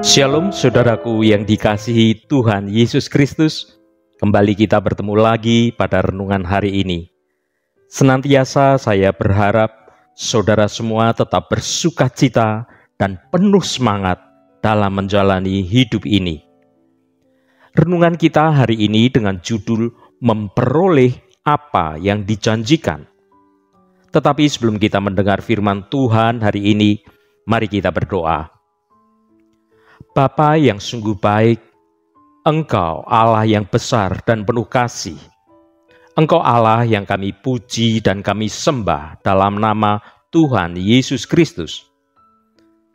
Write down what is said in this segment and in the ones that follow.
Shalom saudaraku yang dikasihi Tuhan Yesus Kristus. Kembali kita bertemu lagi pada renungan hari ini. Senantiasa saya berharap saudara semua tetap bersukacita dan penuh semangat dalam menjalani hidup ini. Renungan kita hari ini dengan judul memperoleh apa yang dijanjikan. Tetapi sebelum kita mendengar firman Tuhan hari ini, mari kita berdoa. Bapa yang sungguh baik, Engkau Allah yang besar dan penuh kasih. Engkau Allah yang kami puji dan kami sembah dalam nama Tuhan Yesus Kristus.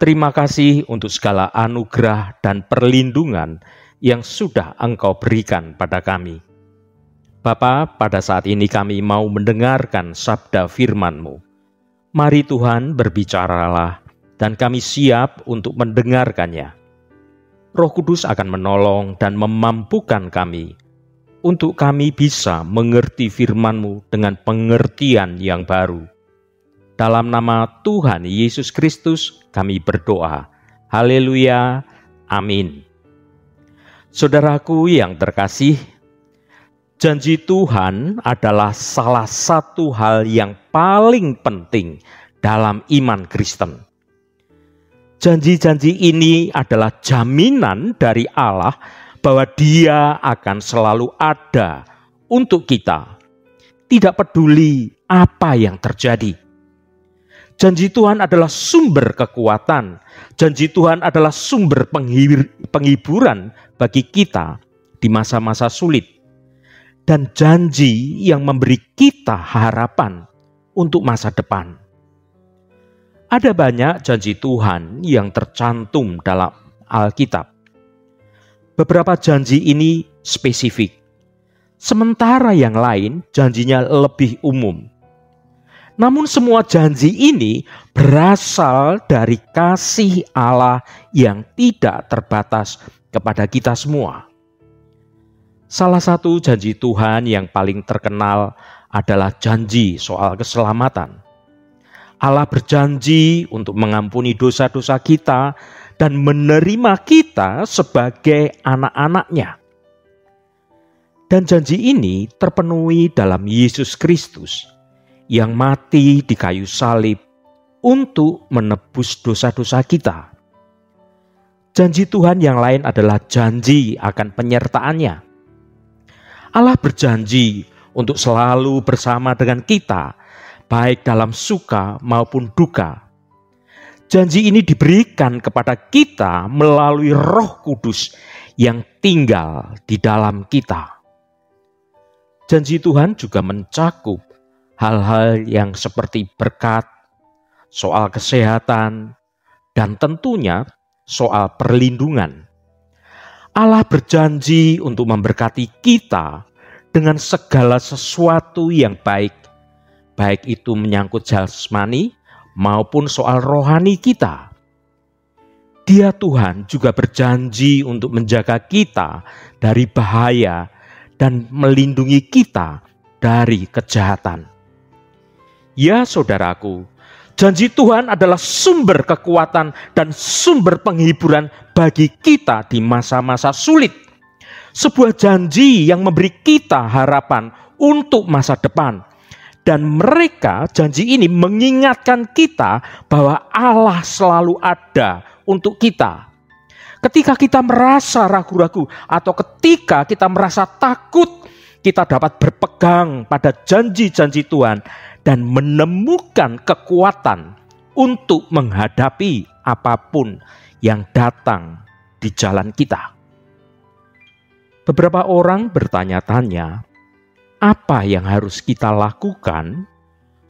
Terima kasih untuk segala anugerah dan perlindungan yang sudah Engkau berikan pada kami. Bapa, pada saat ini kami mau mendengarkan sabda firman-Mu. Mari Tuhan berbicaralah dan kami siap untuk mendengarkannya. Roh Kudus akan menolong dan memampukan kami untuk kami bisa mengerti firman-Mu dengan pengertian yang baru. Dalam nama Tuhan Yesus Kristus kami berdoa. Haleluya. Amin. Saudaraku yang terkasih, janji Tuhan adalah salah satu hal yang paling penting dalam iman Kristen. Janji-janji ini adalah jaminan dari Allah bahwa Dia akan selalu ada untuk kita. Tidak peduli apa yang terjadi. Janji Tuhan adalah sumber kekuatan. Janji Tuhan adalah sumber penghiburan bagi kita di masa-masa sulit. Dan janji yang memberi kita harapan untuk masa depan. Ada banyak janji Tuhan yang tercantum dalam Alkitab. Beberapa janji ini spesifik, sementara yang lain janjinya lebih umum. Namun semua janji ini berasal dari kasih Allah yang tidak terbatas kepada kita semua. Salah satu janji Tuhan yang paling terkenal adalah janji soal keselamatan. Allah berjanji untuk mengampuni dosa-dosa kita dan menerima kita sebagai anak-anak-Nya. Dan janji ini terpenuhi dalam Yesus Kristus yang mati di kayu salib untuk menebus dosa-dosa kita. Janji Tuhan yang lain adalah janji akan penyertaan-Nya. Allah berjanji untuk selalu bersama dengan kita, baik dalam suka maupun duka. Janji ini diberikan kepada kita melalui Roh Kudus yang tinggal di dalam kita. Janji Tuhan juga mencakup hal-hal yang seperti berkat, soal kesehatan, dan tentunya soal perlindungan. Allah berjanji untuk memberkati kita dengan segala sesuatu yang baik itu menyangkut jasmani maupun soal rohani kita. Dia Tuhan juga berjanji untuk menjaga kita dari bahaya dan melindungi kita dari kejahatan. Ya saudaraku, janji Tuhan adalah sumber kekuatan dan sumber penghiburan bagi kita di masa-masa sulit. Sebuah janji yang memberi kita harapan untuk masa depan. Dan mereka, janji ini mengingatkan kita bahwa Allah selalu ada untuk kita. Ketika kita merasa ragu-ragu atau ketika kita merasa takut, kita dapat berpegang pada janji-janji Tuhan dan menemukan kekuatan untuk menghadapi apapun yang datang di jalan kita. Beberapa orang bertanya-tanya, apa yang harus kita lakukan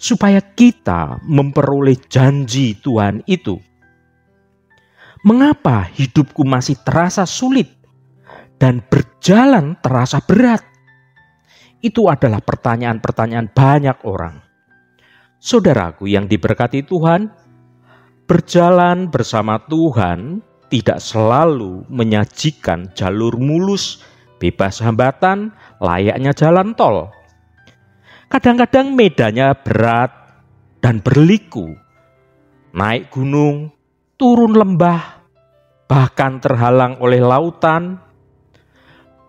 supaya kita memperoleh janji Tuhan itu? Mengapa hidupku masih terasa sulit dan berjalan terasa berat? Itu adalah pertanyaan-pertanyaan banyak orang. Saudaraku yang diberkati Tuhan, berjalan bersama Tuhan tidak selalu menyajikan jalur mulus, bebas hambatan, layaknya jalan tol. Kadang-kadang medannya berat dan berliku. Naik gunung, turun lembah, bahkan terhalang oleh lautan.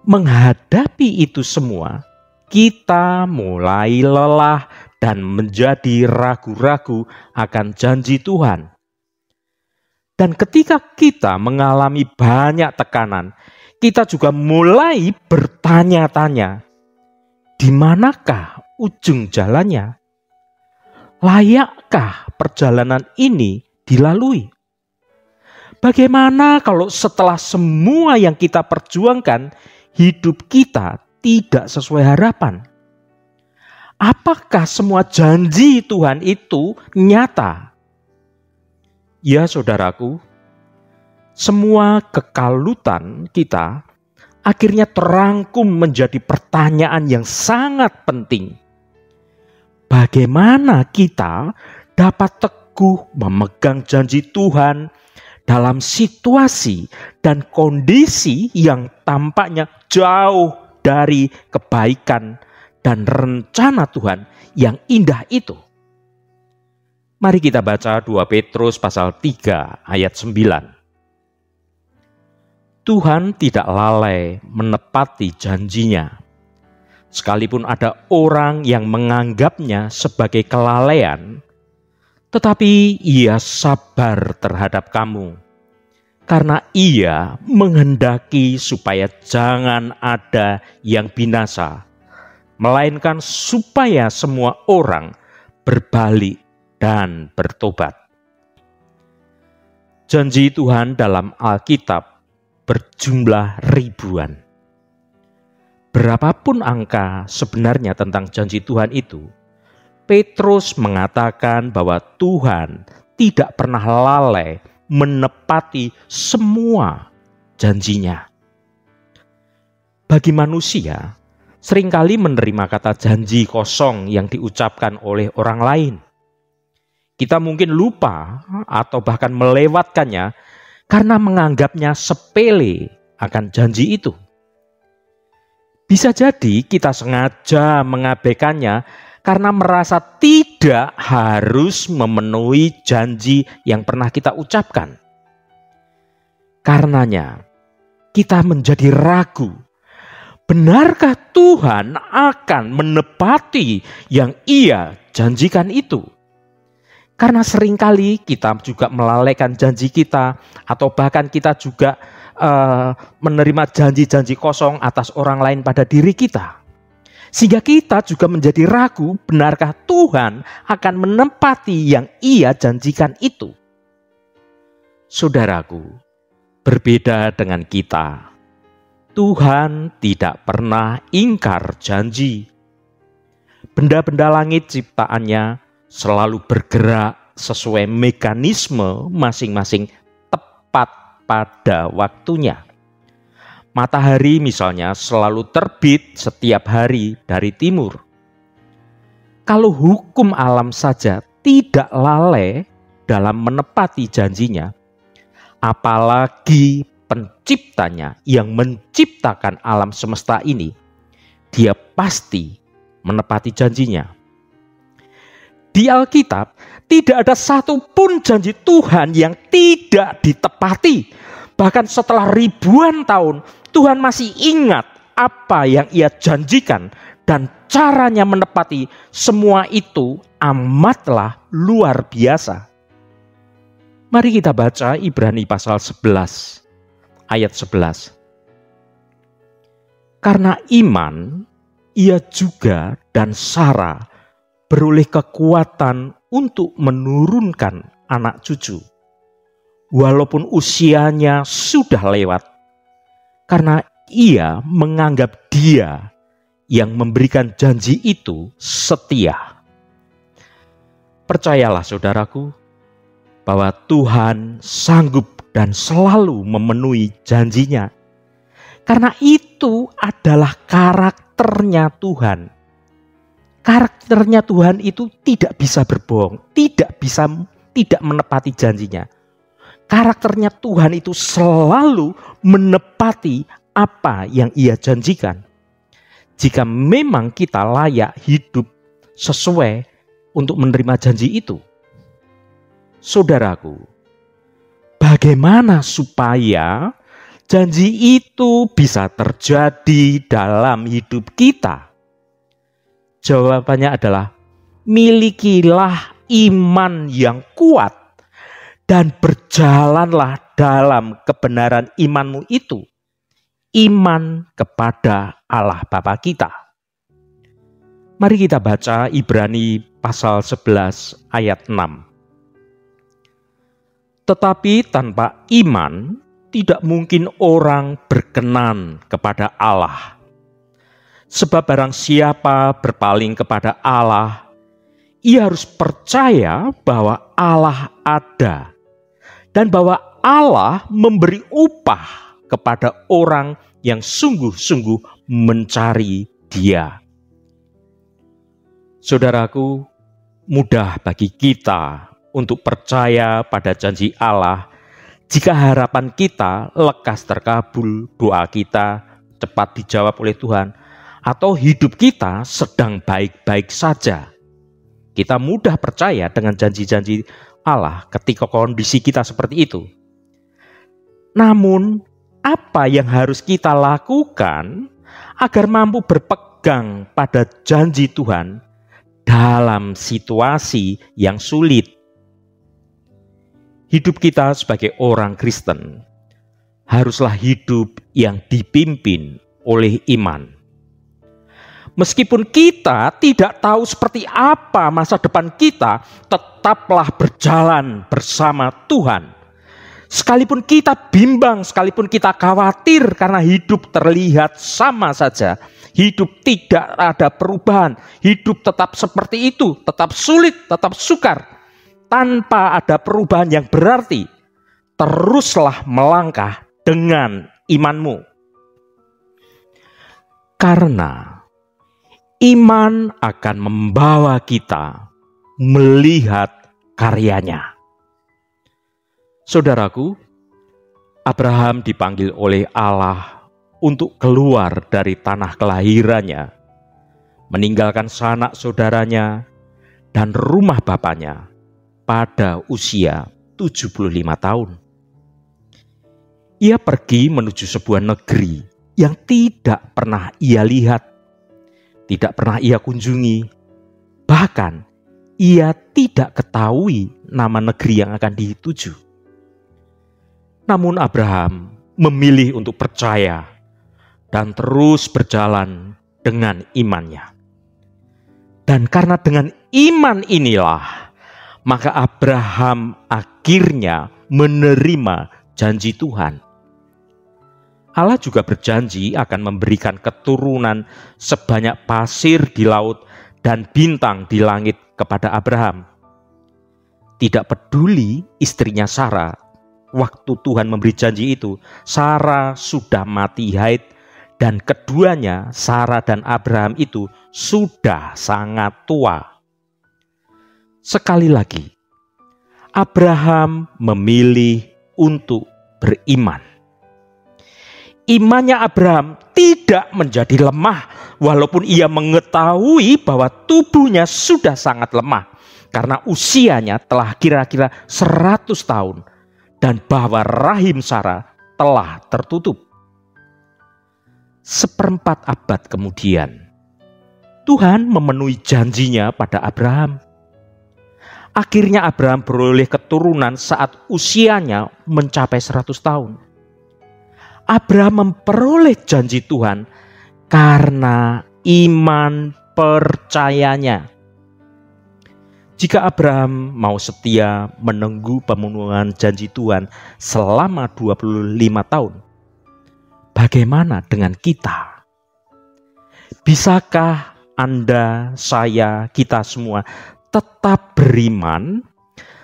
Menghadapi itu semua, kita mulai lelah dan menjadi ragu-ragu akan janji Tuhan. Dan ketika kita mengalami banyak tekanan, kita juga mulai bertanya-tanya, di manakah ujung jalannya? Layakkah perjalanan ini dilalui? Bagaimana kalau setelah semua yang kita perjuangkan, hidup kita tidak sesuai harapan? Apakah semua janji Tuhan itu nyata? Ya saudaraku, semua kekalutan kita akhirnya terangkum menjadi pertanyaan yang sangat penting. Bagaimana kita dapat teguh memegang janji Tuhan dalam situasi dan kondisi yang tampaknya jauh dari kebaikan dan rencana Tuhan yang indah itu? Mari kita baca 2 Petrus pasal 3 ayat 9. Tuhan tidak lalai menepati janjinya. Sekalipun ada orang yang menganggapnya sebagai kelalaian, tetapi ia sabar terhadap kamu, karena ia menghendaki supaya jangan ada yang binasa, melainkan supaya semua orang berbalik dan bertobat. Janji Tuhan dalam Alkitab berjumlah ribuan. Berapapun angka sebenarnya tentang janji Tuhan itu, Petrus mengatakan bahwa Tuhan tidak pernah lalai menepati semua janjinya. Bagi manusia, seringkali menerima kata janji kosong yang diucapkan oleh orang lain. Kita mungkin lupa atau bahkan melewatkannya karena menganggapnya sepele akan janji itu. Bisa jadi kita sengaja mengabaikannya karena merasa tidak harus memenuhi janji yang pernah kita ucapkan. Karenanya, kita menjadi ragu. Benarkah Tuhan akan menepati yang Ia janjikan itu? Karena seringkali kita juga melalaikan janji kita, atau bahkan kita juga menerima janji-janji kosong atas orang lain pada diri kita. Sehingga kita juga menjadi ragu, benarkah Tuhan akan menepati yang Ia janjikan itu? Saudaraku, berbeda dengan kita. Tuhan tidak pernah ingkar janji. Benda-benda langit ciptaannya selalu bergerak sesuai mekanisme masing-masing tepat pada waktunya. Matahari misalnya selalu terbit setiap hari dari timur. Kalau hukum alam saja tidak lalai dalam menepati janjinya, apalagi penciptanya yang menciptakan alam semesta ini, Dia pasti menepati janjinya. Di Alkitab tidak ada satupun janji Tuhan yang tidak ditepati. Bahkan setelah ribuan tahun, Tuhan masih ingat apa yang Ia janjikan, dan caranya menepati semua itu amatlah luar biasa. Mari kita baca Ibrani pasal 11 ayat 11. Karena iman, ia juga dan Sarah beroleh kekuatan untuk menurunkan anak cucu, walaupun usianya sudah lewat, karena ia menganggap Dia yang memberikan janji itu setia. Percayalah saudaraku, bahwa Tuhan sanggup dan selalu memenuhi janjinya, karena itu adalah karakternya Tuhan. Karakternya Tuhan itu tidak bisa berbohong, tidak menepati janjinya. Karakternya Tuhan itu selalu menepati apa yang Ia janjikan. Jika memang kita layak hidup sesuai untuk menerima janji itu. Saudaraku, bagaimana bagaimana supaya janji itu bisa terjadi dalam hidup kita? Jawabannya adalah milikilah iman yang kuat dan berjalanlah dalam kebenaran imanmu itu. Iman kepada Allah Bapa kita. Mari kita baca Ibrani pasal 11 ayat 6. Tetapi tanpa iman tidak mungkin orang berkenan kepada Allah. Sebab barang siapa berpaling kepada Allah, ia harus percaya bahwa Allah ada dan bahwa Allah memberi upah kepada orang yang sungguh-sungguh mencari Dia. Saudaraku, mudah bagi kita untuk percaya pada janji Allah jika harapan kita lekas terkabul, doa kita cepat dijawab oleh Tuhan, atau hidup kita sedang baik-baik saja. Kita mudah percaya dengan janji-janji Allah ketika kondisi kita seperti itu. Namun, apa yang harus kita lakukan agar mampu berpegang pada janji Tuhan dalam situasi yang sulit? Hidup kita sebagai orang Kristen haruslah hidup yang dipimpin oleh iman. Meskipun kita tidak tahu seperti apa masa depan kita, tetaplah berjalan bersama Tuhan. Sekalipun kita bimbang, sekalipun kita khawatir karena hidup terlihat sama saja, hidup tidak ada perubahan, hidup tetap seperti itu, tetap sulit, tetap sukar, tanpa ada perubahan yang berarti, teruslah melangkah dengan imanmu. Karena iman akan membawa kita melihat karyanya. Saudaraku, Abraham dipanggil oleh Allah untuk keluar dari tanah kelahirannya, meninggalkan sanak saudaranya dan rumah bapaknya pada usia 75 tahun. Ia pergi menuju sebuah negeri yang tidak pernah ia lihat, tidak pernah ia kunjungi, bahkan ia tidak ketahui nama negeri yang akan dituju. Namun Abraham memilih untuk percaya dan terus berjalan dengan imannya. Dan karena dengan iman inilah, maka Abraham akhirnya menerima janji Tuhan. Allah juga berjanji akan memberikan keturunan sebanyak pasir di laut dan bintang di langit kepada Abraham. Tidak peduli istrinya Sarah. Waktu Tuhan memberi janji itu, Sarah sudah mati haid dan keduanya, Sarah dan Abraham itu sudah sangat tua. Sekali lagi, Abraham memilih untuk beriman. Imannya Abraham tidak menjadi lemah walaupun ia mengetahui bahwa tubuhnya sudah sangat lemah karena usianya telah kira-kira 100 tahun. Dan bahwa rahim Sarah telah tertutup. 1/4 abad kemudian, Tuhan memenuhi janjinya pada Abraham. Akhirnya Abraham beroleh keturunan saat usianya mencapai 100 tahun. Abraham memperoleh janji Tuhan karena iman percayanya. Jika Abraham mau setia menunggu pemenuhan janji Tuhan selama 25 tahun, bagaimana dengan kita? Bisakah Anda, saya, kita semua tetap beriman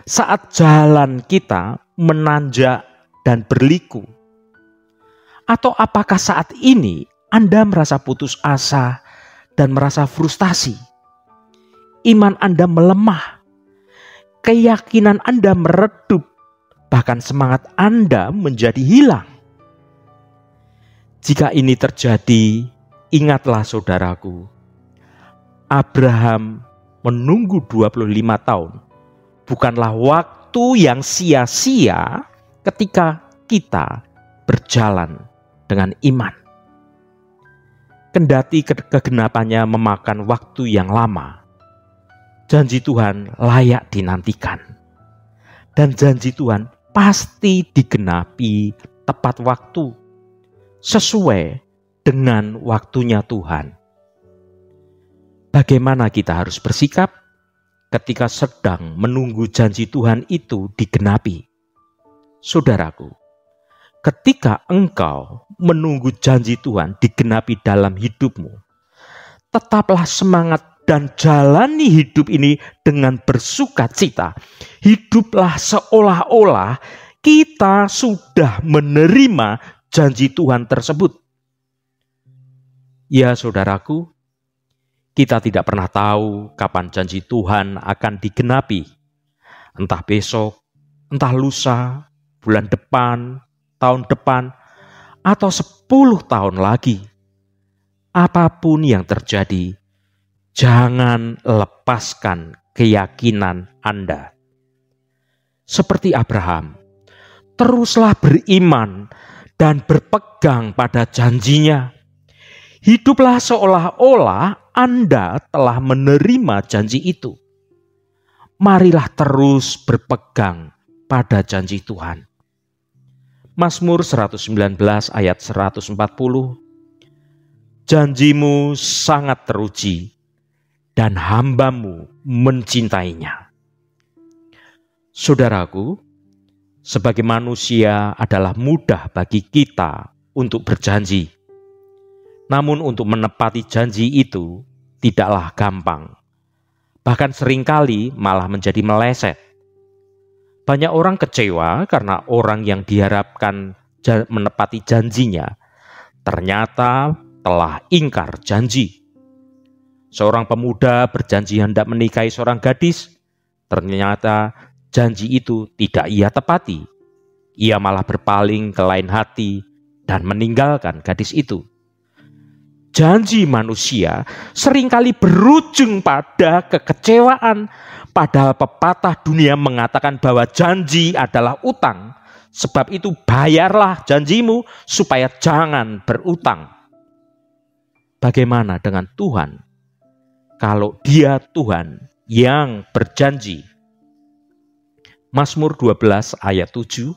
saat jalan kita menanjak dan berliku? Atau apakah saat ini Anda merasa putus asa dan merasa frustasi? Iman Anda melemah, keyakinan Anda meredup, bahkan semangat Anda menjadi hilang. Jika ini terjadi, ingatlah saudaraku, Abraham menunggu 25 tahun bukanlah waktu yang sia-sia ketika kita berjalan dengan iman. Kendati kegenapannya memakan waktu yang lama, janji Tuhan layak dinantikan. Dan janji Tuhan pasti digenapi tepat waktu, sesuai dengan waktunya Tuhan. Bagaimana kita harus bersikap ketika sedang menunggu janji Tuhan itu digenapi? Saudaraku, ketika engkau menunggu janji Tuhan digenapi dalam hidupmu, tetaplah semangat dan jalani hidup ini dengan bersukacita. Hiduplah seolah-olah kita sudah menerima janji Tuhan tersebut. Ya saudaraku, kita tidak pernah tahu kapan janji Tuhan akan digenapi. Entah besok, entah lusa, bulan depan, tahun depan, atau 10 tahun lagi. Apapun yang terjadi, jangan lepaskan keyakinan Anda. Seperti Abraham, teruslah beriman dan berpegang pada janjinya. Hiduplah seolah-olah Anda telah menerima janji itu. Marilah terus berpegang pada janji Tuhan. Mazmur 119 ayat 140. Janjimu sangat teruji dan hamba-Mu mencintainya. Saudaraku, sebagai manusia adalah mudah bagi kita untuk berjanji. Namun untuk menepati janji itu tidaklah gampang. Bahkan seringkali malah menjadi meleset. Banyak orang kecewa karena orang yang diharapkan menepati janjinya ternyata telah ingkar janji. Seorang pemuda berjanji hendak menikahi seorang gadis, ternyata janji itu tidak ia tepati. Ia malah berpaling ke lain hati dan meninggalkan gadis itu. Janji manusia seringkali berujung pada kekecewaan, padahal pepatah dunia mengatakan bahwa janji adalah utang. Sebab itu bayarlah janjimu supaya jangan berutang. Bagaimana dengan Tuhan? Kalau Dia Tuhan yang berjanji. Mazmur 12 ayat 7.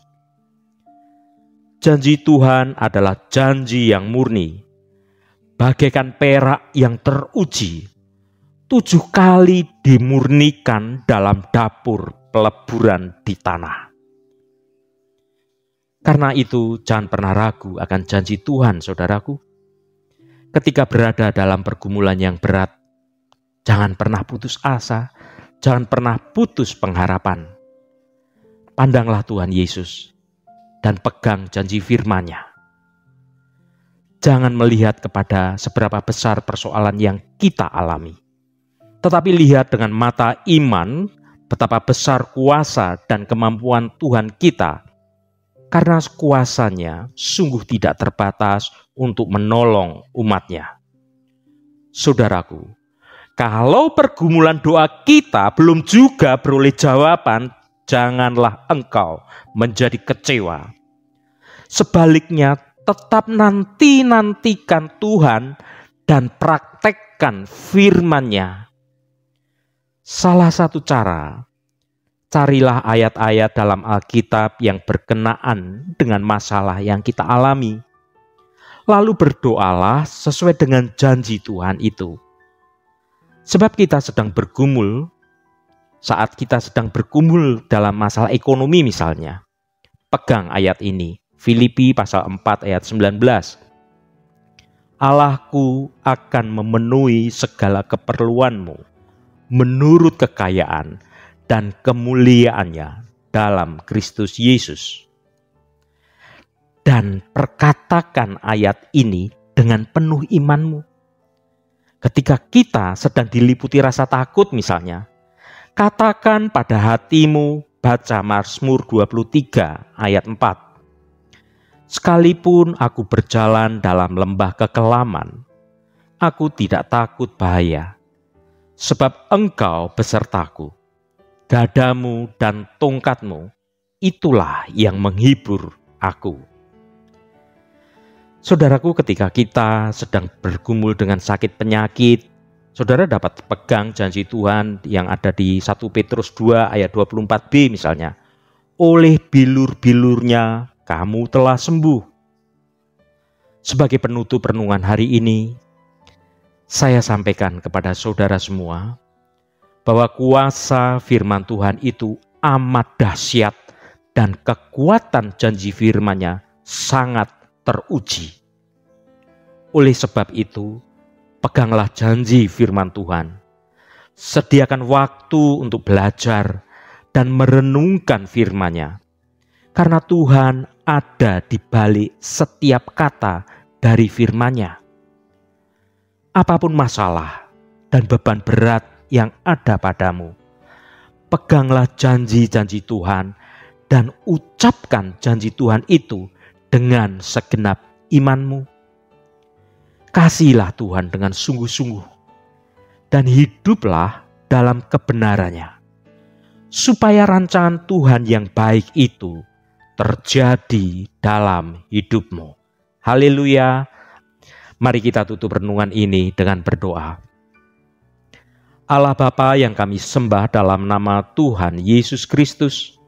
Janji Tuhan adalah janji yang murni, bagaikan perak yang teruji, 7 kali dimurnikan dalam dapur peleburan di tanah. Karena itu jangan pernah ragu akan janji Tuhan, saudaraku. Ketika berada dalam pergumulan yang berat, jangan pernah putus asa, jangan pernah putus pengharapan. Pandanglah Tuhan Yesus dan pegang janji firman-Nya. Jangan melihat kepada seberapa besar persoalan yang kita alami, tetapi lihat dengan mata iman betapa besar kuasa dan kemampuan Tuhan kita, karena kuasanya sungguh tidak terbatas untuk menolong umat-Nya. Saudaraku, kalau pergumulan doa kita belum juga beroleh jawaban, janganlah engkau menjadi kecewa. Sebaliknya, tetap nantikan Tuhan dan praktekkan firman-Nya. Salah satu cara, carilah ayat-ayat dalam Alkitab yang berkenaan dengan masalah yang kita alami. Lalu berdoalah sesuai dengan janji Tuhan itu. Sebab kita sedang bergumul, saat kita sedang bergumul dalam masalah ekonomi misalnya, pegang ayat ini. Filipi pasal 4 ayat 19. Allahku akan memenuhi segala keperluanmu menurut kekayaan dan kemuliaannya dalam Kristus Yesus. Dan perkatakan ayat ini dengan penuh imanmu. Ketika kita sedang diliputi rasa takut misalnya, katakan pada hatimu, baca Mazmur 23 ayat 4. Sekalipun aku berjalan dalam lembah kekelaman, aku tidak takut bahaya, sebab engkau besertaku, gadamu dan tongkatmu, itulah yang menghibur aku. Saudaraku, ketika kita sedang bergumul dengan sakit penyakit, saudara dapat pegang janji Tuhan yang ada di 1 Petrus 2 ayat 24b misalnya. Oleh bilur-bilurnya kamu telah sembuh. Sebagai penutup renungan hari ini, saya sampaikan kepada saudara semua bahwa kuasa firman Tuhan itu amat dahsyat dan kekuatan janji firman-Nya sangat teruji. Oleh sebab itu, peganglah janji firman Tuhan. Sediakan waktu untuk belajar dan merenungkan firman-Nya. Karena Tuhan ada di balik setiap kata dari firman-Nya. Apapun masalah dan beban berat yang ada padamu, peganglah janji-janji Tuhan dan ucapkan janji Tuhan itu dengan segenap imanmu. Kasihilah Tuhan dengan sungguh-sungguh dan hiduplah dalam kebenaran-Nya, supaya rancangan Tuhan yang baik itu terjadi dalam hidupmu. Haleluya. Mari kita tutup renungan ini dengan berdoa. Allah Bapa yang kami sembah dalam nama Tuhan Yesus Kristus,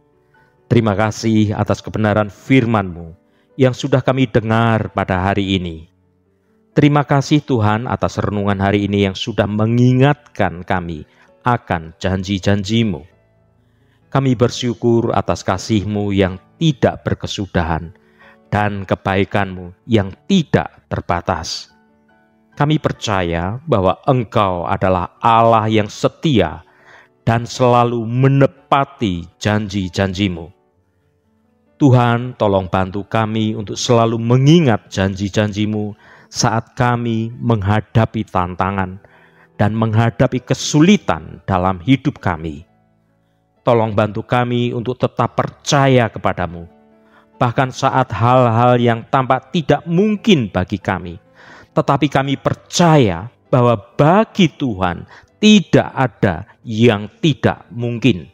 terima kasih atas kebenaran firman-Mu yang sudah kami dengar pada hari ini. Terima kasih Tuhan atas renungan hari ini yang sudah mengingatkan kami akan janji-janji-Mu. Kami bersyukur atas kasih-Mu yang tidak berkesudahan dan kebaikan-Mu yang tidak terbatas. Kami percaya bahwa Engkau adalah Allah yang setia dan selalu menepati janji-janji-Mu. Tuhan, tolong bantu kami untuk selalu mengingat janji-janji-Mu saat kami menghadapi tantangan dan menghadapi kesulitan dalam hidup kami. Tolong bantu kami untuk tetap percaya kepadamu, bahkan saat hal-hal yang tampak tidak mungkin bagi kami. Tetapi kami percaya bahwa bagi Tuhan tidak ada yang tidak mungkin.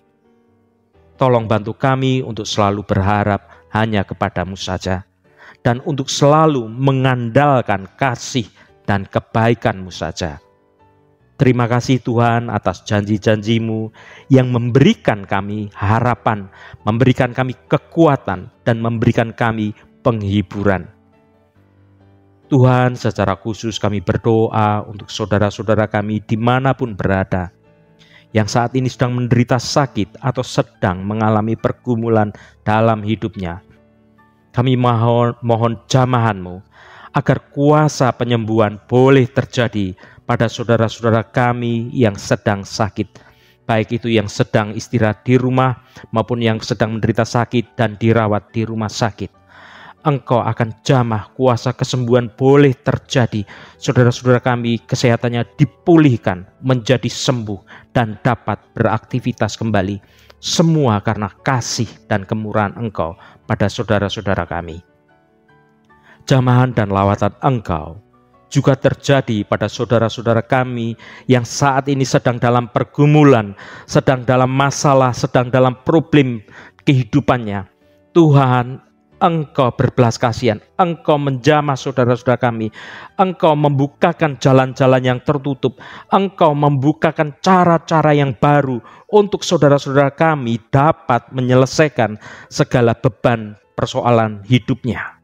Tolong bantu kami untuk selalu berharap hanya kepadamu saja, dan untuk selalu mengandalkan kasih dan kebaikan-Mu saja. Terima kasih Tuhan atas janji-janji-Mu yang memberikan kami harapan, memberikan kami kekuatan, dan memberikan kami penghiburan. Tuhan, secara khusus kami berdoa untuk saudara-saudara kami dimanapun berada, yang saat ini sedang menderita sakit atau sedang mengalami pergumulan dalam hidupnya. Kami mohon jamahan-Mu agar kuasa penyembuhan boleh terjadi pada saudara-saudara kami yang sedang sakit, baik itu yang sedang istirahat di rumah maupun yang sedang menderita sakit dan dirawat di rumah sakit. Engkau akan jamah kuasa kesembuhan boleh terjadi. Saudara-saudara kami kesehatannya dipulihkan menjadi sembuh dan dapat beraktivitas kembali. Semua karena kasih dan kemurahan Engkau pada saudara-saudara kami. Jamahan dan lawatan Engkau juga terjadi pada saudara-saudara kami yang saat ini sedang dalam pergumulan, sedang dalam masalah, sedang dalam problem kehidupannya. Tuhan, Engkau berbelas kasihan, Engkau menjamah saudara-saudara kami, Engkau membukakan jalan-jalan yang tertutup, Engkau membukakan cara-cara yang baru untuk saudara-saudara kami dapat menyelesaikan segala beban persoalan hidupnya.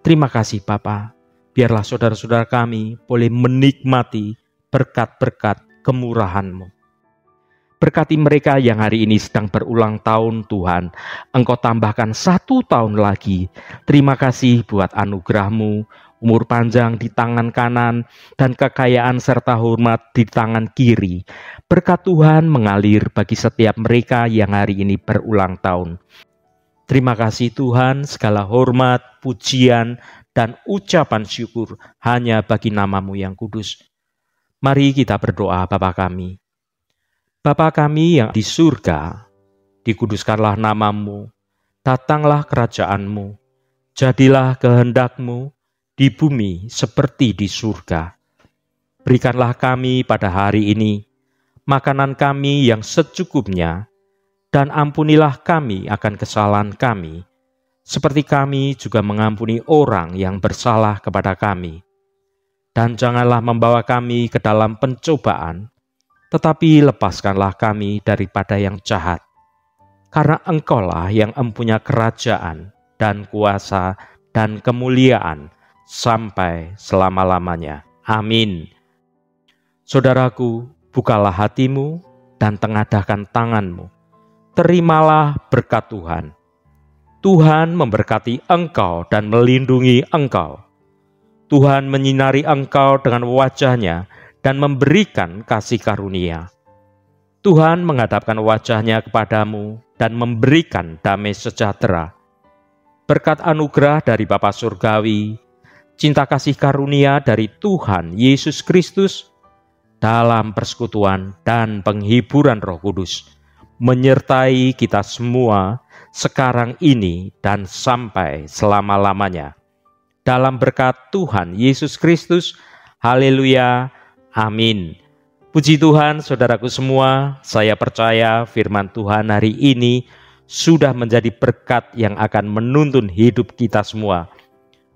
Terima kasih Bapa, biarlah saudara-saudara kami boleh menikmati berkat-berkat kemurahan-Mu. Berkati mereka yang hari ini sedang berulang tahun Tuhan. Engkau tambahkan 1 tahun lagi. Terima kasih buat anugerah-Mu, umur panjang di tangan kanan, dan kekayaan serta hormat di tangan kiri. Berkat Tuhan mengalir bagi setiap mereka yang hari ini berulang tahun. Terima kasih Tuhan, segala hormat, pujian, dan ucapan syukur hanya bagi nama-Mu yang kudus. Mari kita berdoa Bapa kami. Bapa kami yang di surga, dikuduskanlah nama-Mu, datanglah kerajaan-Mu, jadilah kehendak-Mu di bumi seperti di surga. Berikanlah kami pada hari ini makanan kami yang secukupnya, Dan ampunilah kami akan kesalahan kami, seperti kami juga mengampuni orang yang bersalah kepada kami. Dan janganlah membawa kami ke dalam pencobaan, tetapi lepaskanlah kami daripada yang jahat. Karena Engkaulah yang empunya kerajaan dan kuasa dan kemuliaan sampai selama-lamanya. Amin. Saudaraku, bukalah hatimu dan tengadahkan tanganmu. Terimalah berkat Tuhan. Tuhan memberkati engkau dan melindungi engkau. Tuhan menyinari engkau dengan wajah-Nya dan memberikan kasih karunia. Tuhan menghadapkan wajah-Nya kepadamu dan memberikan damai sejahtera. Berkat anugerah dari Bapa Surgawi, cinta kasih karunia dari Tuhan Yesus Kristus, dalam persekutuan dan penghiburan Roh Kudus, menyertai kita semua sekarang ini dan sampai selama-lamanya. Dalam berkat Tuhan Yesus Kristus, haleluya, amin. Puji Tuhan, saudaraku semua, saya percaya firman Tuhan hari ini sudah menjadi berkat yang akan menuntun hidup kita semua.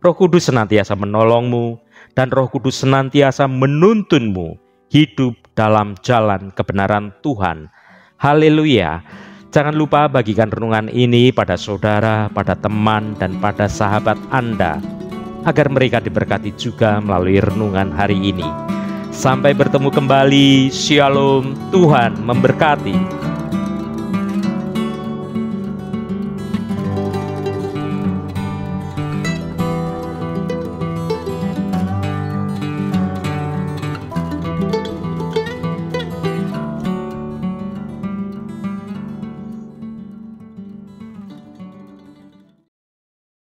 Roh Kudus senantiasa menolongmu dan Roh Kudus senantiasa menuntunmu hidup dalam jalan kebenaran Tuhan. Haleluya. Jangan lupa bagikan renungan ini pada saudara, pada teman, dan pada sahabat Anda, agar mereka diberkati juga melalui renungan hari ini. Sampai bertemu kembali. Shalom, Tuhan memberkati.